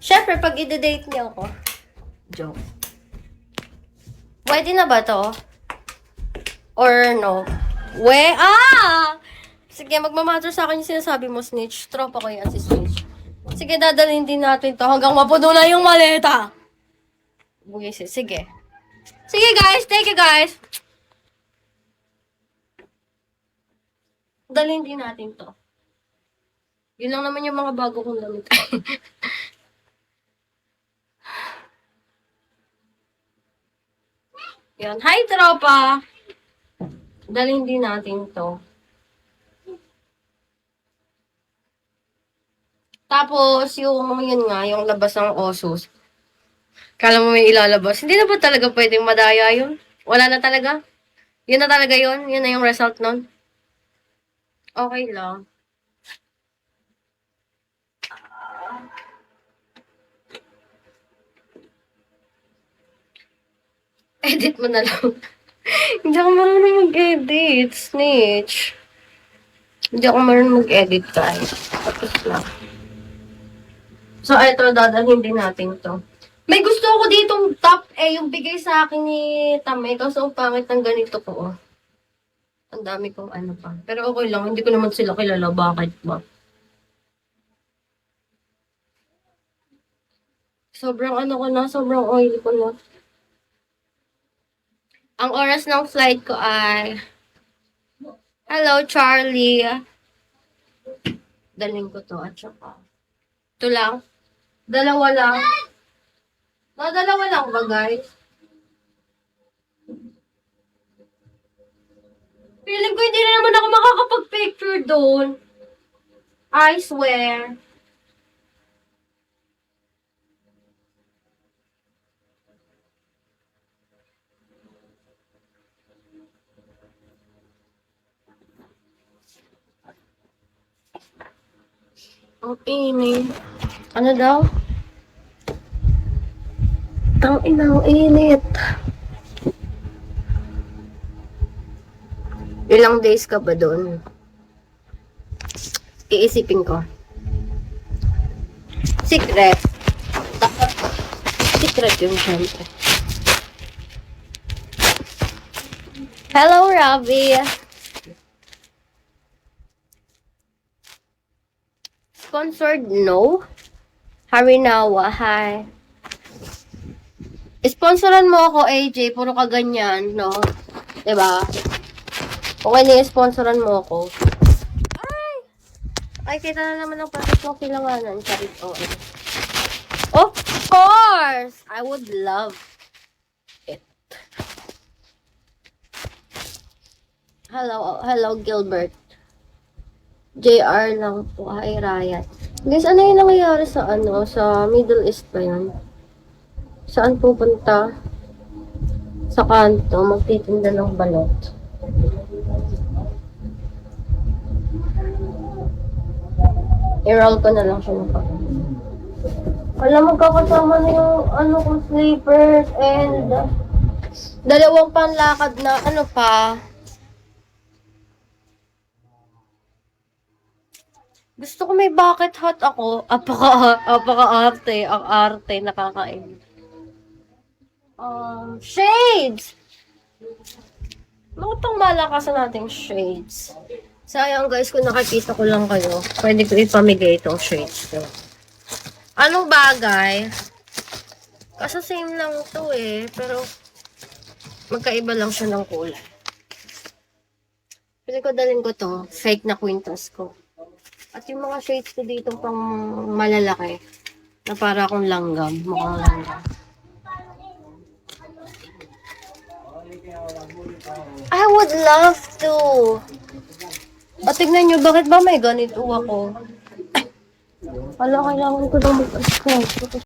Siyempre, pag i-date niyo ako. Joke. Pwede na ba to? Or no? Sige, magmamatter sa akin yung sinasabi mo, Snitch. Tropa ko yan si Snitch. Sige, dadalhin din natin to hanggang mapuno na yung maleta. Buwisit. Sige. Sige, guys. Thank you, guys. Dalhin din natin to. Yun lang naman yung mga bago kong damit. Yan. Hi, tropa! Dalhin din natin to. Tapos, yun nga, yung labas ng Osus. Kala mo may ilalabas. Hindi na ba talaga pwedeng madaya yun? Wala na talaga? Yun na talaga yun? Yun na yung result nun? Okay lang. Edit mo na lang. Hindi ako marunong mag-edit, Snitch. Hindi ako marunong mag-edit, guys. Tapos lang. So, eto, dadalhin din natin to. May gusto ko ditong top, yung bigay sa akin ni Tamay. Kaso, ang pangit ng ganito ko, oh. Ang dami kong ano pa. Pero okay lang, hindi ko naman sila kilala. Bakit ba? Sobrang sobrang oily ko na. Ang oras ng flight ko ay... Hello, Charlie. Daling ko to at saka. Ito lang. Dalawa lang. Dalawa lang ba, guys? Feeling ko hindi na naman ako makakapag-picture doon. I swear. Ang init. Ano daw? Ang inang init. Ilang days ka ba doon? Iisipin ko. Secret. Dapat secret yun, syempre. Hello, Ravi. Sponsored, no? Harinawa, hi. Sponsoran mo ako, AJ. Puro ka ganyan, no? Diba? Okay na sponsoran mo ako. Ay, kita na naman ang pasit mo kailanganan. Charit, Of course! I would love it. Hello, Gilbert. JR lang po. Hi, Riot. Guys, ano yung nangyayari sa sa Middle East ba yan? Saan pupunta? Sa kanto, magtitinda ng balot. I-roll ko na lang siya na. Alam, magkakasama na yung kong sleepers and dalawang panlakad na pa. Gusto ko may bucket hat ako. Apaka-arte. Ang arte, nakakain. Shades! Ano itong malakasan nating shades? Sayang guys, kung nakikita ko lang kayo, pwede ko ipamigay itong shades ko. Anong bagay? Kasi same lang to pero magkaiba lang siya ng kulay. Pwede ko dalhin ko to, fake na kwintas ko. At yung mga shades ko dito pang malalaki, na para akong langgam, mukhang langgam. I would love to. Tignan nyo, bakit ba may ganito ako? Kailangan ko lang mag-ascribe.